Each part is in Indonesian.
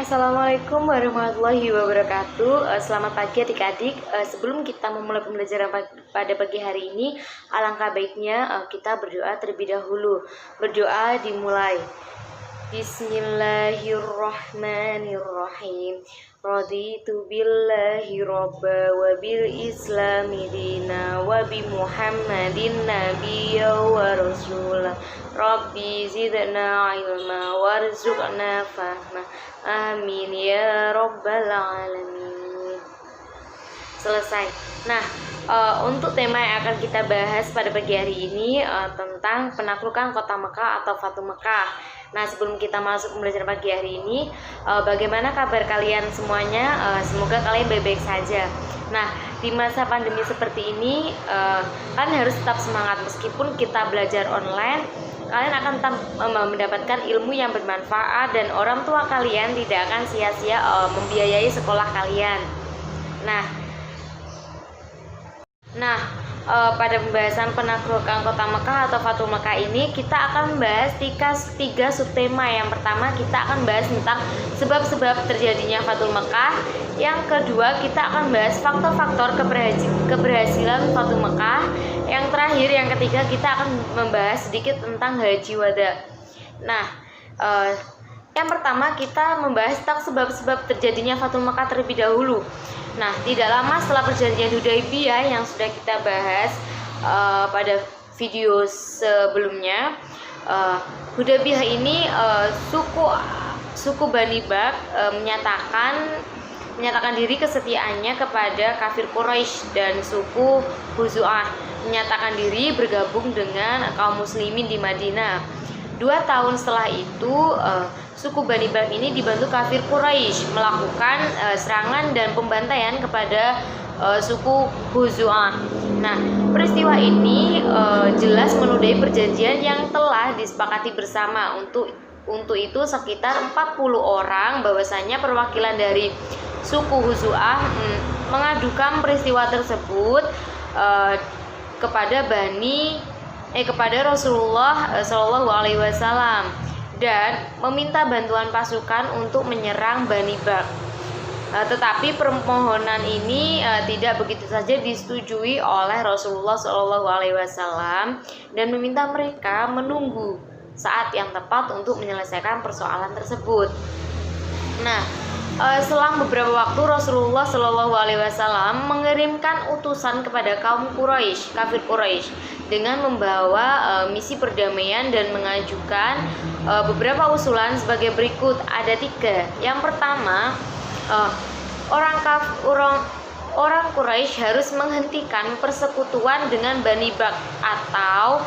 Assalamualaikum warahmatullahi wabarakatuh. Selamat pagi adik-adik. Sebelum kita memulai pembelajaran pada pagi hari ini, alangkah baiknya kita berdoa terlebih dahulu. Berdoa dimulai. Bismillahirrahmanirrahim. Raditu billahi robba wa bil islami dina wa bi muhammadin nabiyya wa rasulah. Rabbi zidna ilma warzuqna fahma. Amin ya rabbal alamin. Selesai. Nah, untuk tema yang akan kita bahas pada pagi hari ini tentang penaklukan kota Mekah atau Fatu Mekah. Nah, sebelum kita masuk pembelajaran pagi hari ini, bagaimana kabar kalian semuanya? Semoga kalian baik-baik saja. Nah, di masa pandemi seperti ini, kalian harus tetap semangat meskipun kita belajar online. Kalian akan mendapatkan ilmu yang bermanfaat dan orang tua kalian tidak akan sia-sia membiayai sekolah kalian. Nah, pada pembahasan penaklukan kota Mekah atau Fatu Mekah ini kita akan membahas tiga subtema. Yang pertama kita akan bahas tentang sebab-sebab terjadinya Fatu Mekah. Yang kedua kita akan bahas faktor-faktor keberhasilan Fatu Mekah. Yang terakhir, yang ketiga, kita akan membahas sedikit tentang Haji Wada. Nah, yang pertama kita membahas tentang sebab-sebab terjadinya Fatu Mekah terlebih dahulu. Nah, tidak lama setelah perjanjian Hudaybiyah yang sudah kita bahas pada video sebelumnya, Hudaybiyah ini suku Bani Bak menyatakan diri kesetiaannya kepada kafir Quraisy, dan suku Huzu'ah menyatakan diri bergabung dengan kaum muslimin di Madinah. 2 tahun setelah itu, suku Bani Bak ini dibantu kafir Quraisy melakukan serangan dan pembantaian kepada suku Huzu'ah. Nah, peristiwa ini jelas menodai perjanjian yang telah disepakati bersama. Untuk itu sekitar 40 orang, bahwasanya perwakilan dari suku Huzu'ah mengadukan peristiwa tersebut kepada Rasulullah Shallallahu Alaihi Wasallam dan meminta bantuan pasukan untuk menyerang Bani Bak. Tetapi permohonan ini tidak begitu saja disetujui oleh Rasulullah Shallallahu Alaihi Wasallam dan meminta mereka menunggu saat yang tepat untuk menyelesaikan persoalan tersebut. Nah, selang beberapa waktu Rasulullah Shallallahu Alaihi Wasallam mengirimkan utusan kepada kaum Quraisy, kafir Quraisy, dengan membawa misi perdamaian dan mengajukan beberapa usulan sebagai berikut. Ada 3. Yang pertama, orang Quraisy harus menghentikan persekutuan dengan Bani Bak, atau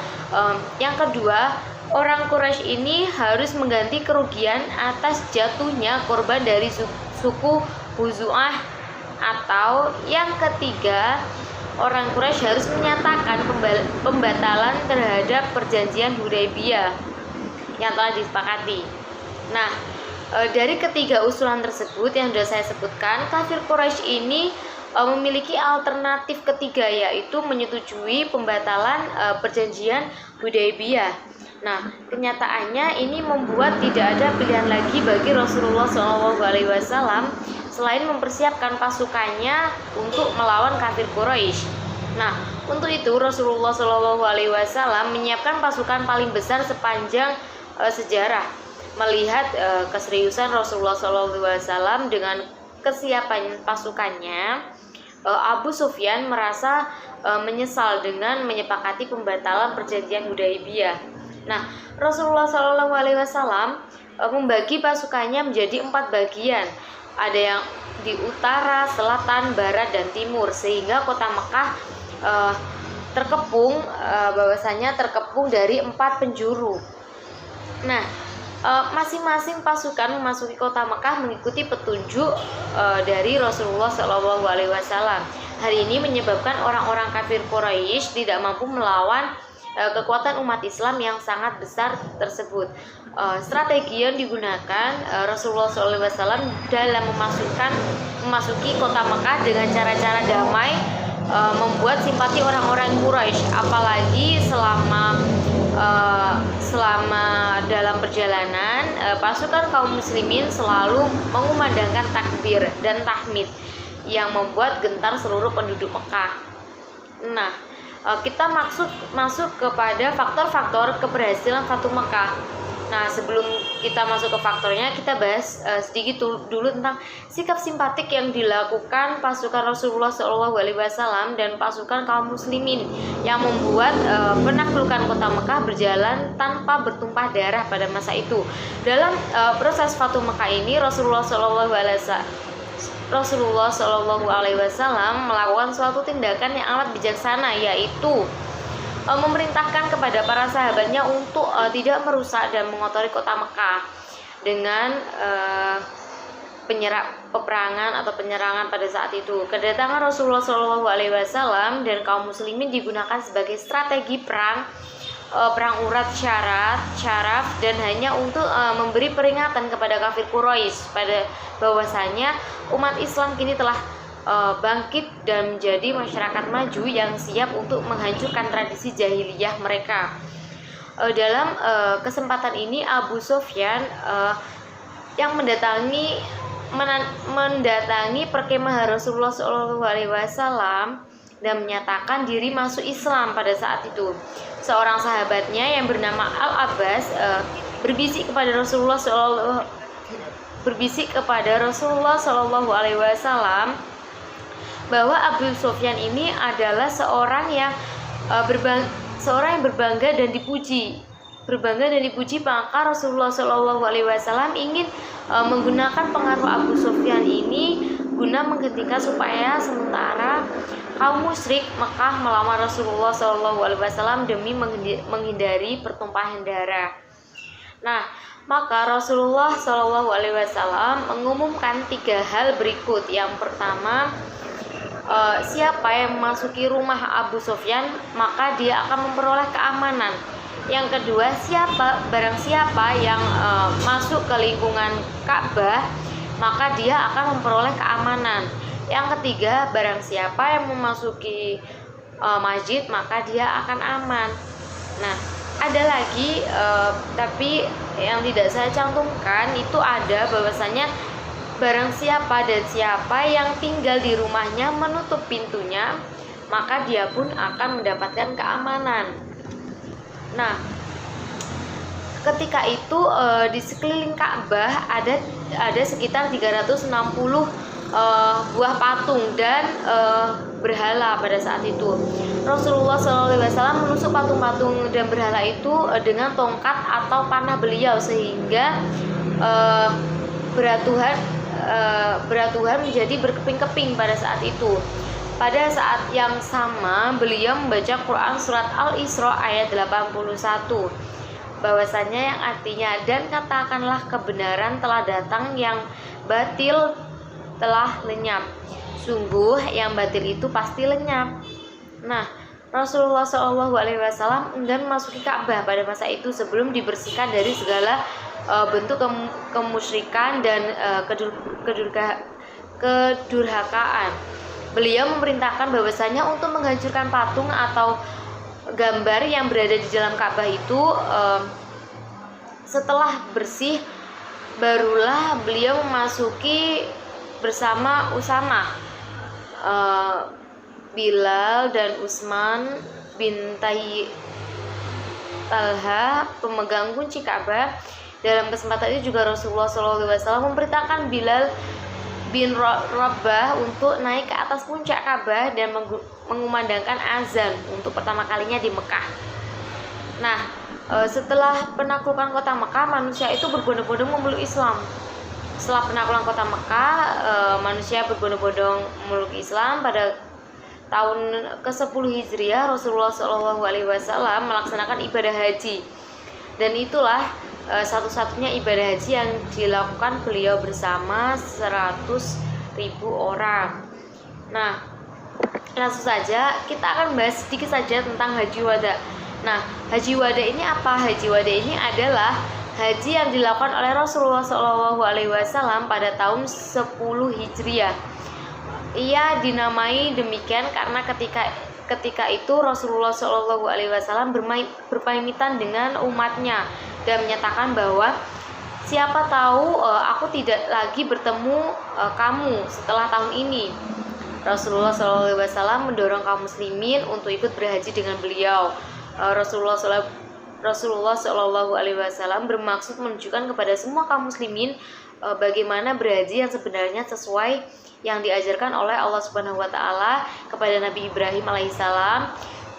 yang kedua, orang Quraisy ini harus mengganti kerugian atas jatuhnya korban dari suku Huzu'ah, atau yang ketiga, orang Quraisy harus menyatakan pembatalan terhadap perjanjian Hudaybiyah yang telah disepakati. Nah, dari ketiga usulan tersebut yang sudah saya sebutkan, kafir Quraisy ini memiliki alternatif ketiga, yaitu menyetujui pembatalan perjanjian Hudaybiyah. Nah, kenyataannya ini membuat tidak ada pilihan lagi bagi Rasulullah SAW selain mempersiapkan pasukannya untuk melawan kafir Quraisy. Nah, untuk itu Rasulullah SAW menyiapkan pasukan paling besar sepanjang sejarah. Melihat keseriusan Rasulullah SAW dengan kesiapan pasukannya, Abu Sufyan merasa menyesal dengan menyepakati pembatalan perjanjian Hudaybiyah. Nah, Rasulullah SAW membagi pasukannya menjadi 4 bagian. Ada yang di utara, selatan, barat, dan timur, sehingga kota Mekah terkepung dari 4 penjuru. Nah, masing-masing pasukan memasuki kota Mekah mengikuti petunjuk dari Rasulullah SAW. Hal ini menyebabkan orang-orang kafir Quraisy tidak mampu melawan kekuatan umat Islam yang sangat besar tersebut. Strategi yang digunakan Rasulullah SAW dalam memasuki kota Mekah dengan cara-cara damai membuat simpati orang-orang Quraisy, apalagi selama selama dalam perjalanan pasukan kaum muslimin selalu mengumandangkan takbir dan tahmid yang membuat gentar seluruh penduduk Mekah. Nah, kita masuk kepada faktor-faktor keberhasilan Fatu Mekah. Nah, sebelum kita masuk ke faktornya, kita bahas sedikit dulu tentang sikap simpatik yang dilakukan pasukan Rasulullah SAW dan pasukan kaum muslimin yang membuat penaklukan kota Mekah berjalan tanpa bertumpah darah pada masa itu. Dalam proses Fatu Mekah ini, Rasulullah SAW melakukan suatu tindakan yang amat bijaksana, yaitu memerintahkan kepada para sahabatnya untuk tidak merusak dan mengotori kota Mekah dengan peperangan atau penyerangan pada saat itu. Kedatangan Rasulullah SAW dan kaum muslimin digunakan sebagai strategi perang urat syaraf dan hanya untuk memberi peringatan kepada kafir Quraisy pada bahwasanya umat Islam kini telah bangkit dan menjadi masyarakat maju yang siap untuk menghancurkan tradisi jahiliyah mereka. Dalam kesempatan ini Abu Sufyan yang mendatangi perkemahan Rasulullah SAW dan menyatakan diri masuk Islam pada saat itu. Seorang sahabatnya yang bernama Al-Abbas berbisik kepada Rasulullah SAW bahwa Abu Sufyan ini adalah seorang yang berbangga dan dipuji. Maka Rasulullah SAW ingin menggunakan pengaruh Abu Sufyan ini guna menghentikan supaya sementara kaum musyrik Mekah melamar Rasulullah SAW demi menghindari pertumpahan darah. Nah, maka Rasulullah SAW mengumumkan 3 hal berikut. Yang pertama, siapa yang memasuki rumah Abu Sufyan maka dia akan memperoleh keamanan. Yang kedua, barang siapa yang masuk ke lingkungan Ka'bah maka dia akan memperoleh keamanan. Yang ketiga, barang siapa yang memasuki masjid maka dia akan aman. Nah, ada lagi tapi yang tidak saya cantumkan itu ada bahwasanya barang siapa yang tinggal di rumahnya menutup pintunya maka dia pun akan mendapatkan keamanan. Nah, ketika itu di sekeliling Ka'bah ada sekitar 360 buah patung dan berhala pada saat itu. Rasulullah SAW menusuk patung-patung dan berhala itu dengan tongkat atau panah beliau sehingga berat Tuhan menjadi berkeping-keping pada saat itu. Pada saat yang sama beliau membaca Quran surat Al-Isra ayat 81 bahwasanya yang artinya, dan katakanlah kebenaran telah datang, yang batil telah lenyap. Sungguh yang batil itu pasti lenyap. Nah, Rasulullah SAW enggan memasuki Ka'bah pada masa itu sebelum dibersihkan dari segala bentuk kemusyrikan dan kedurhakaan. Beliau memerintahkan bahwasanya untuk menghancurkan patung atau gambar yang berada di dalam Ka'bah itu setelah bersih barulah beliau memasuki bersama Usamah, Bilal dan Utsman bin Talha, pemegang kunci Ka'bah. Dalam kesempatan itu juga Rasulullah SAW memerintahkan Bilal bin Rabah untuk naik ke atas puncak Ka'bah dan mengumandangkan azan untuk pertama kalinya di Mekah. Nah, setelah penaklukan kota Mekah, manusia itu berbondong-bondong memeluk Islam. Setelah penaklukan kota Mekah, manusia berbondong-bondong memeluk Islam. Pada tahun ke-10 Hijriah, Rasulullah SAW melaksanakan ibadah haji. Dan itulah satu-satunya ibadah haji yang dilakukan beliau bersama 100.000 orang. Nah, langsung saja kita akan bahas sedikit saja tentang Haji Wada. Nah, Haji Wada ini apa? Haji Wada ini adalah haji yang dilakukan oleh Rasulullah SAW pada tahun 10 Hijriah. Ia dinamai demikian karena ketika ketika itu Rasulullah SAW berpamitan dengan umatnya dan menyatakan bahwa siapa tahu aku tidak lagi bertemu kamu setelah tahun ini. Rasulullah SAW mendorong kaum muslimin untuk ikut berhaji dengan beliau. Rasulullah SAW bermaksud menunjukkan kepada semua kaum muslimin bagaimana berhaji yang sebenarnya sesuai yang diajarkan oleh Allah Subhanahu wa taala kepada Nabi Ibrahim alaihissalam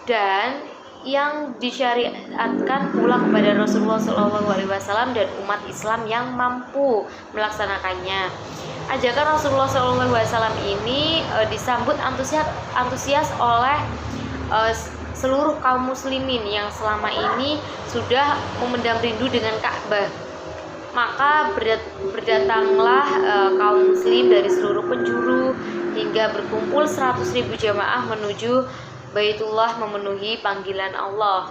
dan yang disyariatkan pula kepada Rasulullah SAW dan umat Islam yang mampu melaksanakannya. Ajakan Rasulullah SAW ini disambut antusias oleh seluruh kaum muslimin yang selama ini sudah memendam rindu dengan Ka'bah. Maka berdatanglah kaum muslim dari seluruh penjuru hingga berkumpul 100.000 jamaah menuju Baitullah memenuhi panggilan Allah.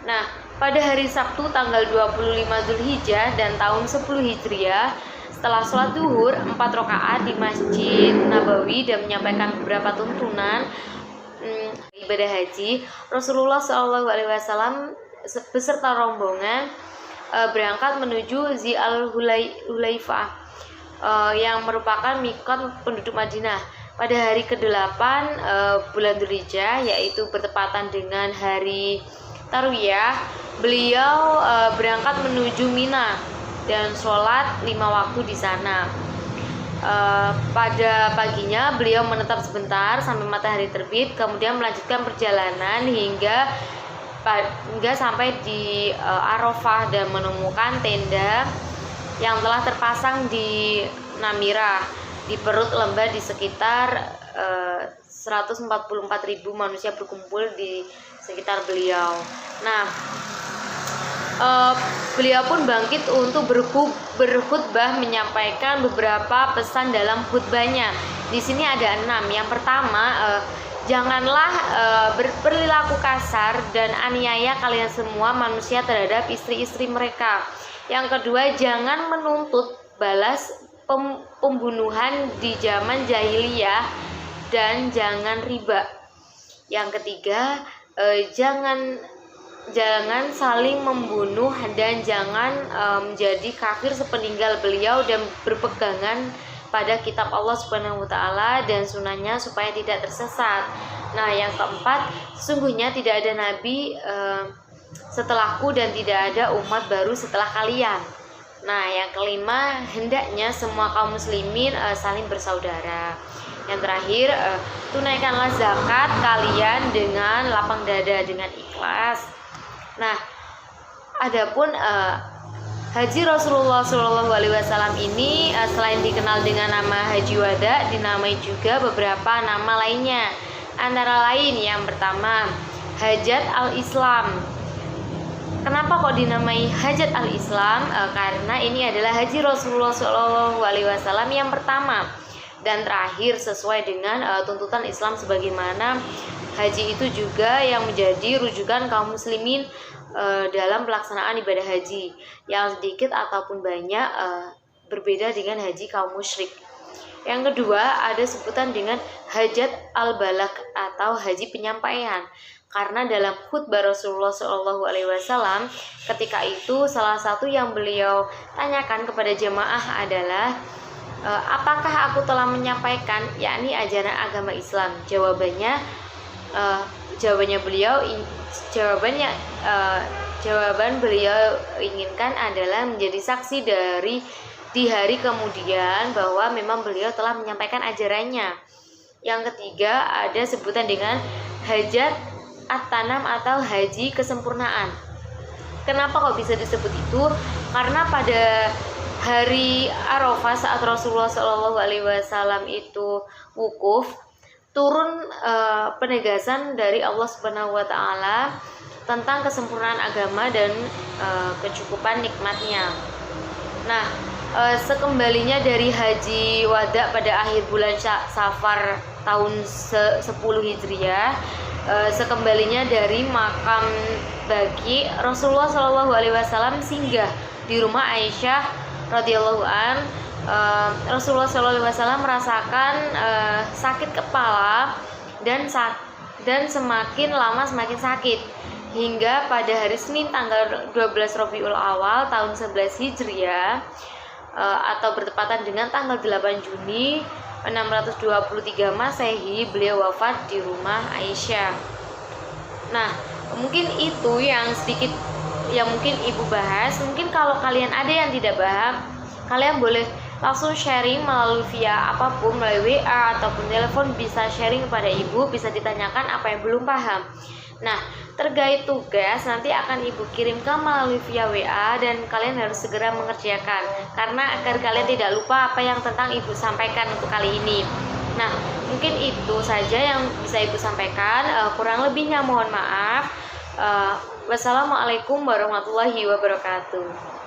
Nah, pada hari Sabtu tanggal 25 Dzulhijjah dan tahun 10 Hijriah, setelah sholat duhur 4 rakaat di Masjid Nabawi dan menyampaikan beberapa tuntunan ibadah haji, Rasulullah SAW beserta rombongan berangkat menuju Zi al-Hulaifah yang merupakan mikot penduduk Madinah. Pada hari ke-8 bulan Dzulhijjah, yaitu bertepatan dengan hari Tarwiyah, beliau berangkat menuju Mina dan sholat 5 waktu di sana. Pada paginya beliau menetap sebentar sampai matahari terbit, kemudian melanjutkan perjalanan hingga sampai di Arafah dan menemukan tenda yang telah terpasang di Namirah, di perut lembah di sekitar 144.000 manusia berkumpul di sekitar beliau. Nah, beliau pun bangkit untuk berkhutbah menyampaikan beberapa pesan dalam khutbahnya. Di sini ada 6. Yang pertama, janganlah berperilaku kasar dan aniaya kalian semua manusia terhadap istri-istri mereka. Yang kedua, jangan menuntut balas pembunuhan di zaman jahiliyah dan jangan riba. Yang ketiga, jangan saling membunuh dan jangan menjadi kafir sepeninggal beliau dan berpegangan pada kitab Allah Subhanahu wa taala dan sunnahnya supaya tidak tersesat. Nah, yang keempat, sesungguhnya tidak ada nabi setelahku dan tidak ada umat baru setelah kalian. Nah, yang kelima, hendaknya semua kaum muslimin saling bersaudara. Yang terakhir, tunaikanlah zakat kalian dengan lapang dada, dengan ikhlas. Nah, adapun haji Rasulullah SAW ini selain dikenal dengan nama Haji Wada, dinamai juga beberapa nama lainnya. Antara lain yang pertama, Hajat al-Islam. Kenapa kok dinamai Hajat al-Islam? Karena ini adalah haji Rasulullah SAW yang pertama dan terakhir sesuai dengan tuntutan Islam, sebagaimana haji itu juga yang menjadi rujukan kaum muslimin dalam pelaksanaan ibadah haji yang sedikit ataupun banyak berbeda dengan haji kaum musyrik. Yang kedua, ada sebutan dengan Hajat al-Balagh atau haji penyampaian. Karena dalam khutbah Rasulullah SAW ketika itu salah satu yang beliau tanyakan kepada jemaah adalah apakah aku telah menyampaikan yakni ajaran agama Islam? Jawaban beliau inginkan adalah menjadi saksi di hari kemudian bahwa memang beliau telah menyampaikan ajarannya. Yang ketiga, ada sebutan dengan Hajat at-Tanam atau haji kesempurnaan. Kenapa kok bisa disebut itu? Karena pada hari Arafah saat Rasulullah SAW itu wukuf, turun penegasan dari Allah Subhanahu wa taala tentang kesempurnaan agama dan kecukupan nikmatnya. Nah, sekembalinya dari haji wada pada akhir bulan Safar tahun 10 Hijriah, sekembalinya dari makam Baqi, Rasulullah SAW singgah di rumah Aisyah radhiyallahu an. Rasulullah SAW merasakan sakit kepala dan dan semakin lama semakin sakit. Hingga pada hari Senin tanggal 12 Rabiul Awal tahun 11 Hijriah atau bertepatan dengan tanggal 8 Juni 623 Masehi, beliau wafat di rumah Aisyah. Nah, mungkin itu yang sedikit yang mungkin Ibu bahas. Mungkin kalau kalian ada yang tidak paham, kalian boleh langsung sharing melalui via apapun, melalui WA ataupun telepon, bisa sharing kepada Ibu, bisa ditanyakan apa yang belum paham. Nah, terkait tugas nanti akan Ibu kirimkan melalui via WA dan kalian harus segera mengerjakan, karena agar kalian tidak lupa apa yang tentang Ibu sampaikan untuk kali ini. Nah, mungkin itu saja yang bisa Ibu sampaikan. Kurang lebihnya mohon maaf. Wassalamualaikum warahmatullahi wabarakatuh.